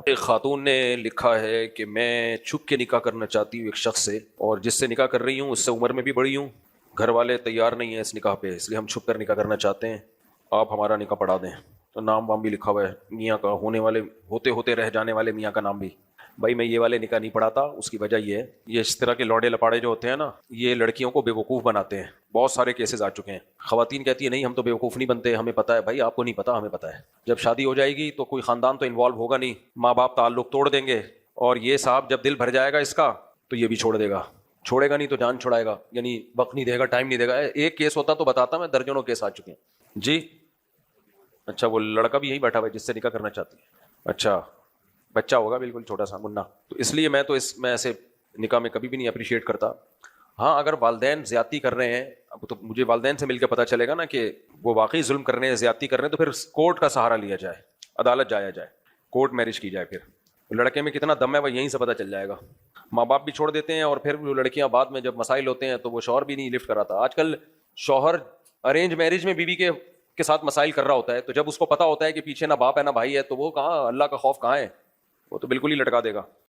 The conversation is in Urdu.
ایک خاتون نے لکھا ہے کہ میں چھپ کے نکاح کرنا چاہتی ہوں ایک شخص سے، اور جس سے نکاح کر رہی ہوں اس سے عمر میں بھی بڑی ہوں، گھر والے تیار نہیں ہیں اس نکاح پہ، اس لیے ہم چھپ کر نکاح کرنا چاہتے ہیں، آپ ہمارا نکاح پڑھا دیں۔ تو نام وام بھی لکھا ہوا ہے میاں کا، ہونے والے ہوتے ہوتے رہ جانے والے میاں کا نام بھی۔ بھائی میں یہ والے نکاح نہیں پڑھاتا، اس کی وجہ یہ ہے، یہ اس طرح کے لوڑے لپاڑے جو ہوتے ہیں نا، یہ لڑکیوں کو بے وقوف بناتے ہیں۔ بہت سارے کیسز آ چکے ہیں، خواتین کہتی ہیں نہیں ہم تو بے وقوف نہیں بنتے، ہمیں پتہ ہے۔ بھائی آپ کو نہیں پتا، ہمیں پتہ ہے۔ جب شادی ہو جائے گی تو کوئی خاندان تو انوالو ہوگا نہیں، ماں باپ تعلق توڑ دیں گے، اور یہ صاحب جب دل بھر جائے گا اس کا تو یہ بھی چھوڑ دے گا، چھوڑے گا نہیں تو جان چھڑائے گا، یعنی وقت نہیں دے گا، ٹائم نہیں دے گا۔ ایک کیس ہوتا تو بتاتا میں، درجنوں کیس آ چکے ہیں جی۔ اچھا وہ لڑکا بھی یہی بیٹھا ہوا ہے جس سے نکاح کرنا چاہتی ہے؟ اچھا بچہ ہوگا بالکل چھوٹا سا منا، تو اس لیے میں ایسے نکاح میں کبھی بھی نہیں اپریشیٹ کرتا۔ ہاں اگر والدین زیادتی کر رہے ہیں، اب تو مجھے والدین سے مل کے پتہ چلے گا نا کہ وہ واقعی ظلم کر رہے ہیں، زیادتی کر رہے ہیں، تو پھر کورٹ کا سہارا لیا جائے، عدالت جایا جائے، کورٹ میرج کی جائے۔ پھر لڑکے میں کتنا دم ہے وہ یہیں سے پتہ چل جائے گا۔ ماں باپ بھی چھوڑ دیتے ہیں، اور پھر وہ لڑکیاں بعد میں جب مسائل ہوتے ہیں تو وہ شوہر بھی نہیں لفٹ کراتا۔ آج کل شوہر ارینج میرج میں بیوی کے ساتھ مسائل کر رہا ہوتا ہے، تو جب اس کو پتا ہوتا ہے کہ پیچھے نہ باپ ہے نہ بھائی ہے، تو وہ کہاں، اللہ کا خوف کہاں ہے، وہ تو بالکل ہی لٹکا دے گا۔